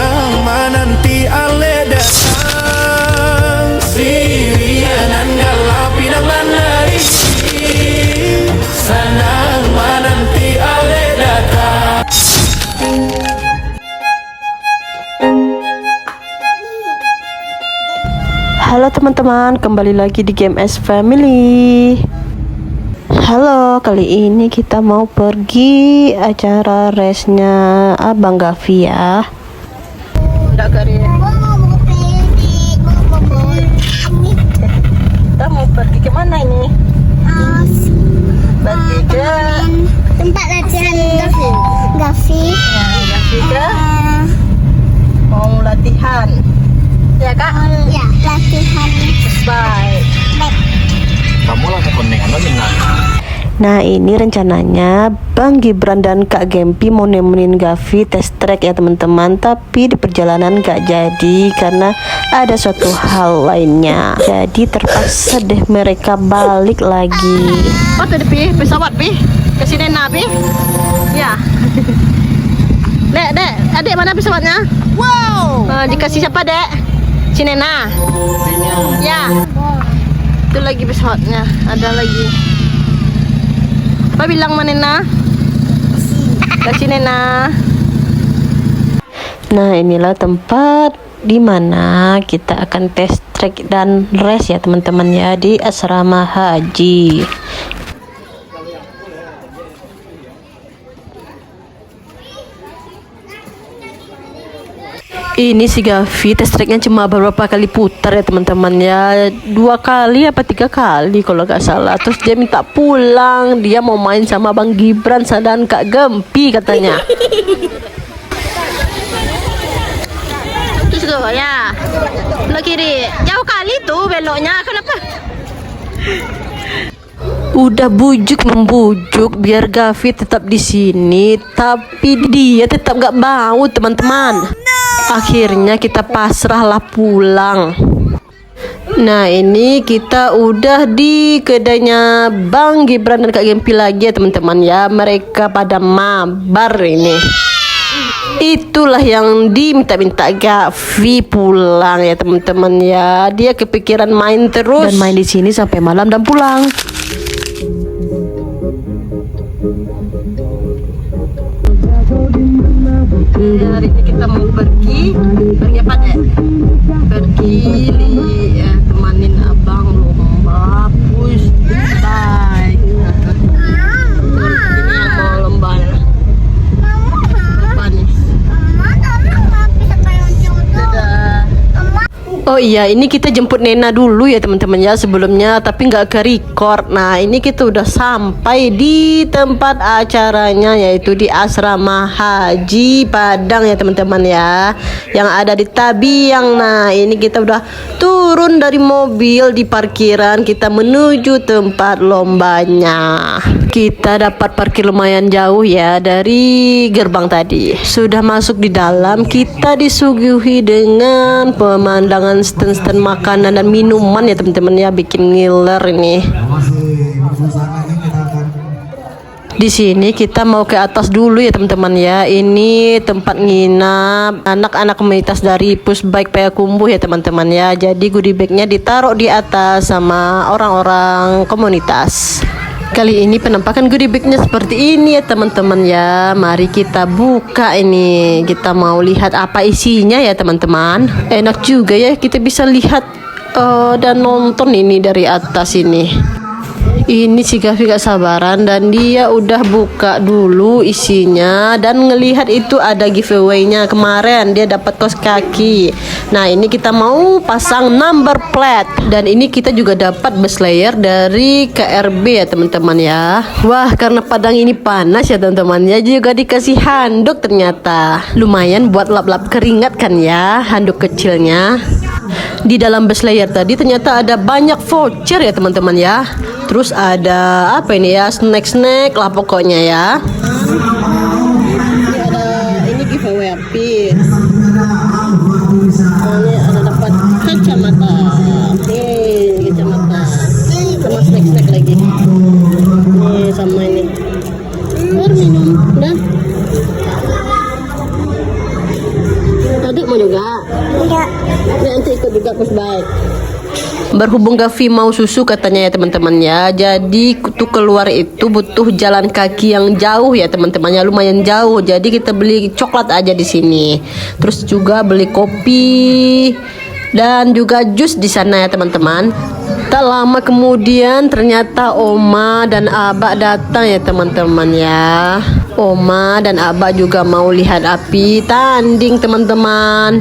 Senang menanti ale datang, sirianan galau pinang menari. Senang menanti ale datang. Halo teman-teman, kembali lagi di Game S Family. Halo, kali ini kita mau pergi acara resnya Abang Gavi ya. Kita mau pergi kemana ini? Pergi ke tempat latihan Gavi. Gavi ke mau latihan. Ya kak? Ya, latihan. Bye. Kamu lah kepentingan dengan. Nah ini rencananya Bang Gibran dan Kak Gempi mau nemenin Gavi test track ya teman-teman. Tapi di perjalanan gak jadi karena ada suatu hal lainnya. Jadi terpaksa deh mereka balik lagi. Oh tadi pi, pesawat pi, kesini nabi. Ya. Dek, adik mana pesawatnya? Wow. Dikasih siapa dek? Si Nena. Ya. Itu lagi pesawatnya, ada lagi. Apa bilang mana Nena? Kasih Nena. Nah inilah tempat dimana kita akan test track dan race ya teman-teman ya, di asrama haji. Ini si Gavi test tracknya cuma beberapa kali putar ya teman-teman ya, 2 kali apa 3 kali kalau nggak salah. Terus dia minta pulang, dia mau main sama Bang Gibran dan Kak Gempi katanya. Terus tuh ya, belah kiri, jauh kali tuh beloknya, kenapa? Udah bujuk membujuk biar Gavi tetap di sini, tapi dia tetap nggak mau teman-teman. Akhirnya kita pasrahlah pulang. Nah ini kita udah di kedainya Bang Gibran dan Kak Gempi lagi ya teman-teman ya. Mereka pada mabar ini. Itulah yang diminta-minta Gavi pulang ya teman-teman ya. Dia kepikiran main terus dan main di sini sampai malam dan pulang. Hari ini kita mau pergi apa deh? Pergi ya, temanin abang lomba push bike. Ini yang mau lomba apa nih? Oh iya, ini kita jemput Nena dulu ya teman-teman ya sebelumnya, tapi nggak ke record. Nah ini kita udah sampai di tempat acaranya, yaitu di asrama haji Padang ya teman-teman ya, yang ada di Tabiang. Nah ini kita udah turun dari mobil di parkiran, kita menuju tempat lombanya. Kita dapat parkir lumayan jauh ya dari gerbang tadi. Sudah masuk di dalam, kita disuguhi dengan pemandangan stand-stand makanan dan minuman ya teman-teman ya, bikin ngiler ini. Di sini kita mau ke atas dulu ya teman-teman ya. Ini tempat nginap anak-anak komunitas dari Pushbike Payakumbuh ya teman-teman ya. Jadi goodie bagnya ditaruh di atas sama orang-orang komunitas. Kali ini penampakan goodie bagnya seperti ini ya teman-teman ya. Mari kita buka ini. Kita mau lihat apa isinya ya teman-teman. Enak juga ya, kita bisa lihat dan nonton ini dari atas ini. Ini si Gavi gak sabaran dan dia udah buka dulu isinya dan ngelihat itu ada giveaway-nya kemarin, dia dapat kaos kaki. Nah ini kita mau pasang number plate dan ini kita juga dapat bus layer dari KRB ya teman-teman ya. Wah karena Padang ini panas ya teman-teman ya, juga dikasih handuk ternyata. Lumayan buat lap-lap keringat kan ya handuk kecilnya. Di dalam bus layer tadi ternyata ada banyak voucher ya teman-teman ya. Terus ada apa ini ya, snack lah pokoknya ya. Ini giveaway pin. Ini ada dapat kacamata. Kacamata. Sama snack lagi. Nih sama ini. Minum, udah. Adik mau juga? Enggak. Nanti ikut juga Pusbaik. Berhubung Gavi mau susu katanya ya teman-teman ya. Jadi tuh keluar itu butuh jalan kaki yang jauh ya teman-temannya, lumayan jauh. Jadi kita beli coklat aja di sini. Terus juga beli kopi dan juga jus di sana ya teman-teman. Tak lama kemudian ternyata Oma dan Abah datang ya teman-teman ya. Oma dan Abah juga mau lihat api tanding teman-teman.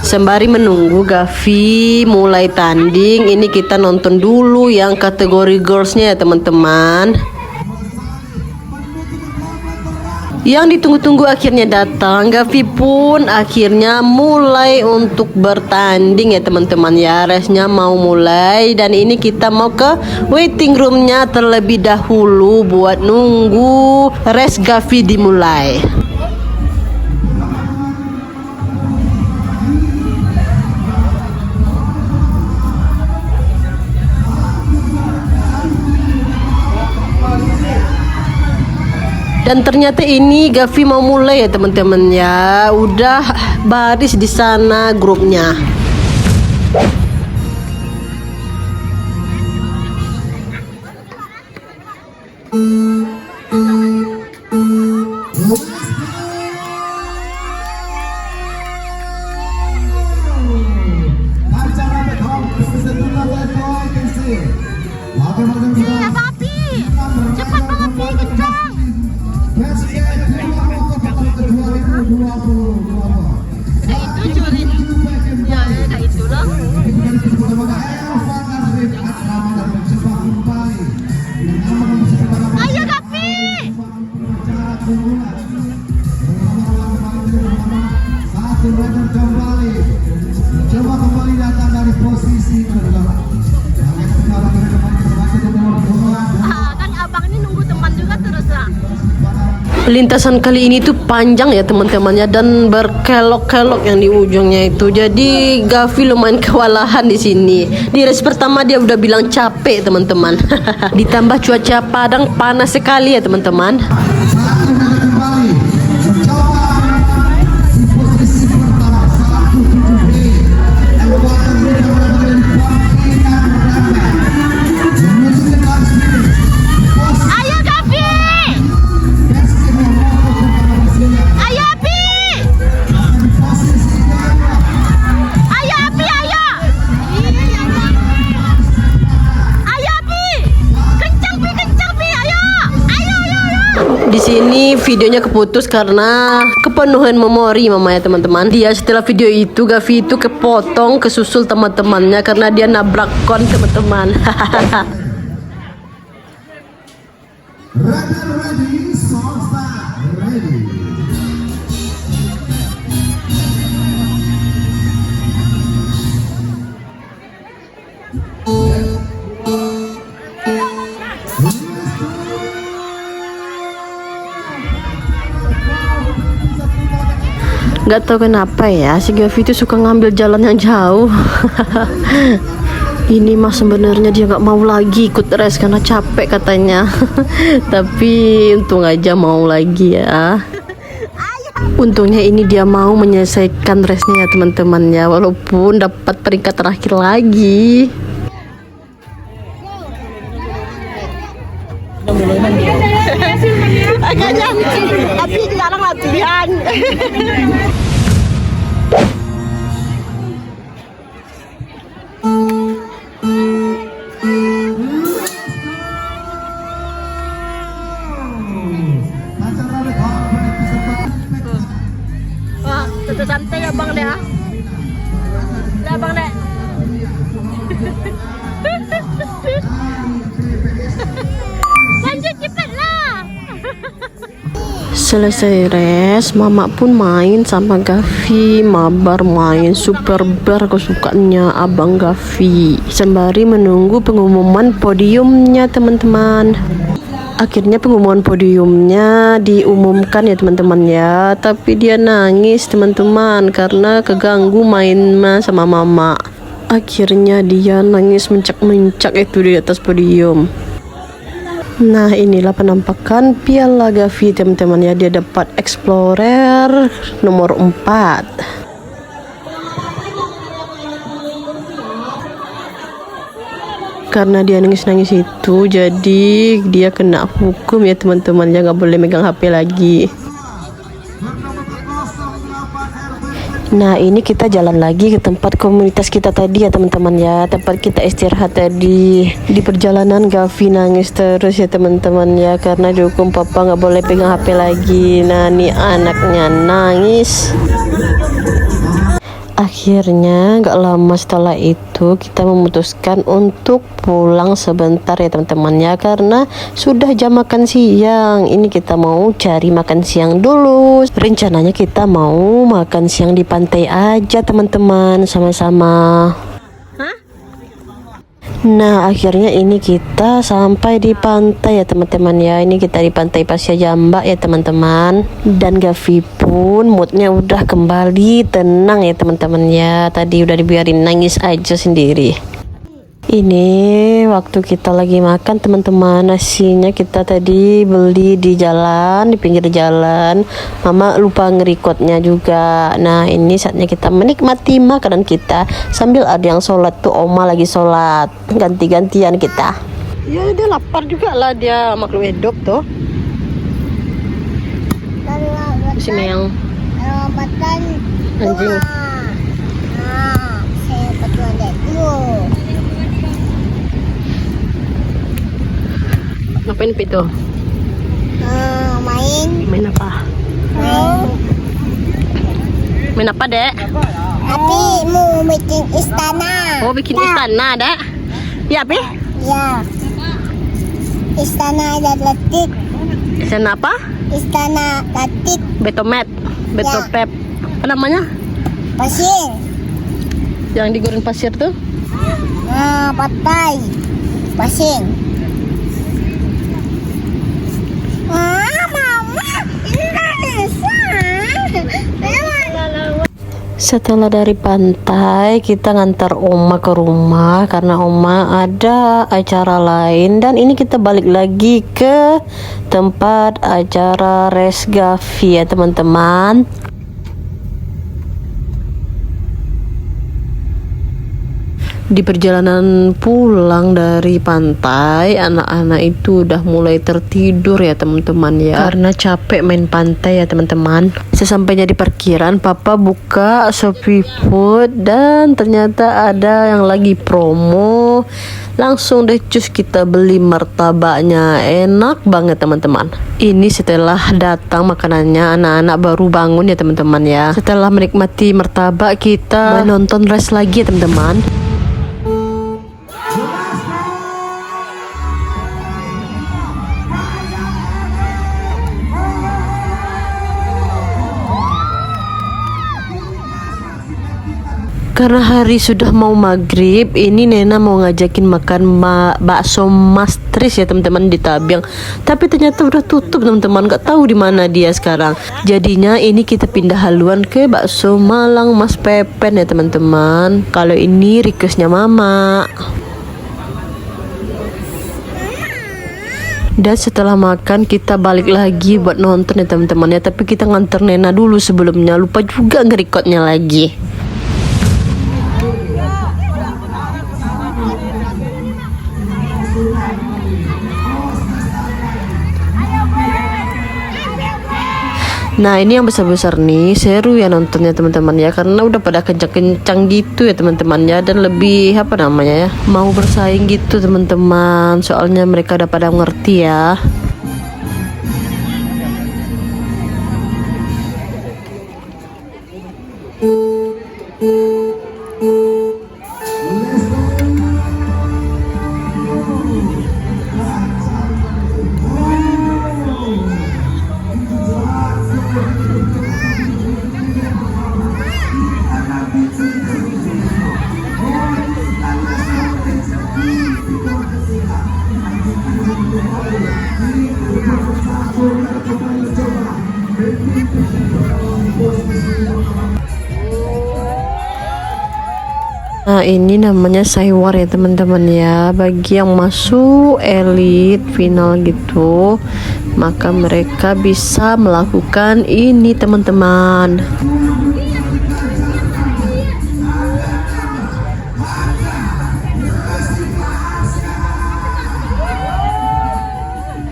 Sembari menunggu Gavi mulai tanding, ini kita nonton dulu yang kategori girlsnya ya teman-teman. Yang ditunggu-tunggu akhirnya datang. Gavi pun akhirnya mulai untuk bertanding ya teman-teman ya. Resnya mau mulai dan ini kita mau ke waiting roomnya terlebih dahulu buat nunggu res Gavi dimulai. Dan ternyata ini Gavi mau mulai ya teman-teman ya. Udah baris di sana grupnya. Papi, cepat banget nih, kencang. Itu juri. Ya, kayak itu loh. Ayo Gavi. Coba kembali datang dari posisi kedua. Kan abang ini nunggu teman juga terus lah. Lintasan kali ini tuh panjang ya teman-temannya dan berkelok-kelok yang di ujungnya itu. Jadi Gavi lumayan kewalahan di sini. Di race pertama dia udah bilang capek teman-teman. Ditambah cuaca Padang panas sekali ya teman-teman. Ayo Gavi. Ayo Api. Ayo Api, ayo. Ayo Api. Kencang Pi, ayo. Ayo. Di sini videonya keputus karena kepenuhan memori mama ya teman-teman. Dia setelah video itu Gavi itu kepotong, kesusul teman-temannya karena dia nabrak kon teman-teman. Ready, song start, ready. Gak tau kenapa ya si Gavi itu suka ngambil jalan yang jauh. Ini mah sebenarnya dia nggak mau lagi ikut race karena capek katanya. Tapi untung aja mau lagi ya. Untungnya ini dia mau menyelesaikan race-nya ya teman-teman ya, walaupun dapat peringkat terakhir lagi. Agaknya Api jarang latihan. Wah, tetap santai ya bang deh. Udah bang deh. Lanjut cepet lah. Selesai race, mama pun main sama Gavi, mabar main super bar kesukaannya abang Gavi. Sembari menunggu pengumuman podiumnya teman-teman. Akhirnya pengumuman podiumnya diumumkan ya teman-teman ya. Tapi dia nangis teman-teman karena keganggu main sama mama. Akhirnya dia nangis mencak-mencak itu di atas podium. Nah inilah penampakan Piala Gavi teman-teman ya. Dia dapat Explorer nomor 4. Karena dia nangis-nangis itu, jadi dia kena hukum ya teman-teman, ya nggak boleh megang HP lagi. Nah ini kita jalan lagi ke tempat komunitas kita tadi ya teman-teman ya, tempat kita istirahat tadi. Di perjalanan Gavi nangis terus ya teman-teman ya, karena dihukum papa nggak boleh pegang HP lagi. Nah nih anaknya nangis. Akhirnya nggak lama setelah itu kita memutuskan untuk pulang sebentar ya teman-teman ya, karena sudah jam makan siang. Ini kita mau cari makan siang dulu. Rencananya kita mau makan siang di pantai aja teman-teman, sama-sama. Nah akhirnya ini kita sampai di pantai ya teman-teman ya. Ini kita di pantai Pasya Jambak ya teman-teman. Dan Gavi pun moodnya udah kembali tenang ya teman-teman ya. Tadi udah dibiarin nangis aja sendiri. Ini waktu kita lagi makan teman-teman, nasinya kita tadi beli di jalan, di pinggir jalan. Mama lupa ngerekordnya juga. Nah ini saatnya kita menikmati makanan kita sambil ada yang sholat tuh, oma lagi sholat, ganti-gantian kita. Ya dia lapar juga lah, dia makhluk hidup tuh. Si meong anjing. Saya betul dek dulu. Ngapain Pito? Main. Main apa? Main apa dek? Tapi mau bikin istana. Oh bikin istana dek? Ya Pi? Ya. Istana atletik. Istana apa? Istana atletik. Betomet, Betopep. Apa namanya? Pasir. Yang digoreng pasir tuh? Pantai. Pasir. Setelah dari pantai kita ngantar oma ke rumah karena oma ada acara lain, dan ini kita balik lagi ke tempat acara Res Gavi ya teman-teman. Di perjalanan pulang dari pantai, anak-anak itu udah mulai tertidur ya teman-teman ya, karena capek main pantai ya teman-teman. Sesampainya di parkiran, papa buka Shopee Food dan ternyata ada yang lagi promo. Langsung deh cus kita beli martabaknya, enak banget teman-teman. Ini setelah datang makanannya, anak-anak baru bangun ya teman-teman ya. Setelah menikmati martabak, kita nonton res lagi ya teman-teman. Karena hari sudah mau maghrib, ini Nena mau ngajakin makan bakso Mas Tris ya teman-teman di Tabiang. Tapi ternyata udah tutup teman-teman, nggak tahu di mana dia sekarang. Jadinya ini kita pindah haluan ke bakso Malang Mas Pepen ya teman-teman. Kalau ini requestnya Mama. Dan setelah makan kita balik lagi buat nonton ya teman-teman ya. Tapi kita nganter Nena dulu sebelumnya, lupa juga nge-recordnya lagi. Nah ini yang besar-besar nih, seru ya nontonnya teman-teman ya, karena udah pada kencang-kencang gitu ya teman-teman ya, dan lebih apa namanya ya, mau bersaing gitu teman-teman, soalnya mereka udah pada ngerti ya. Nah ini namanya Saywar ya teman-teman ya. Bagi yang masuk elite final gitu, maka mereka bisa melakukan ini teman-teman.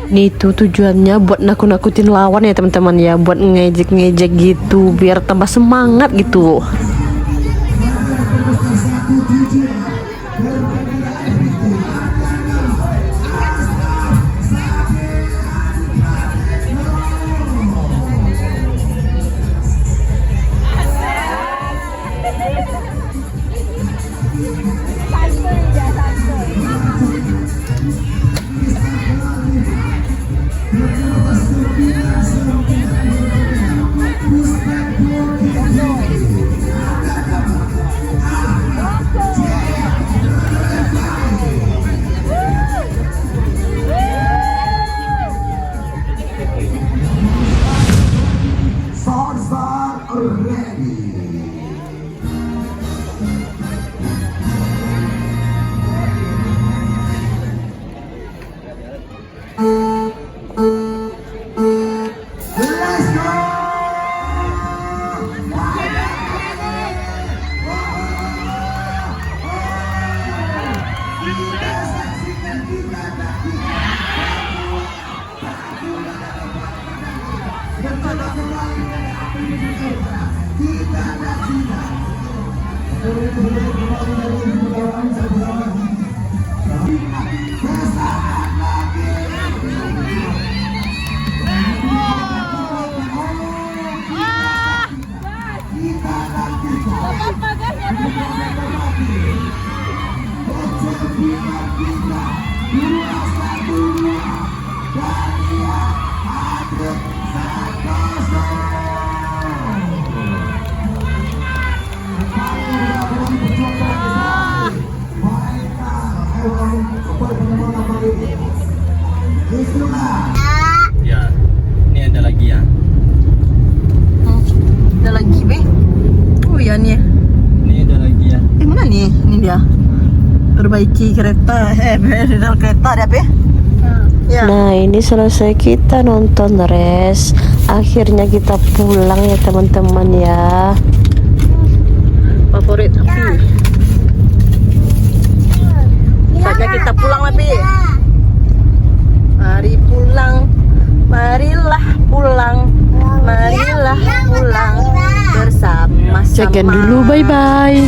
Nih tuh tujuannya buat nakut-nakutin lawan ya teman-teman ya, buat ngejek-ngejek gitu biar tambah semangat gitu. Swords are ready. Let's go! Ya, ini ada lagi ya. Ada lagi be? Oh iya nih. Ini ada lagi ya. Mana nih? Ini dia. Perbaiki kereta, pedal kereta ada be? Ya. Nah ini selesai kita nonton res. Akhirnya kita pulang ya teman-teman ya. Favorit aku. Saatnya kita pulang lebih. Mari pulang, marilah pulang, marilah pulang bersama-sama. Sekian dulu, bye bye.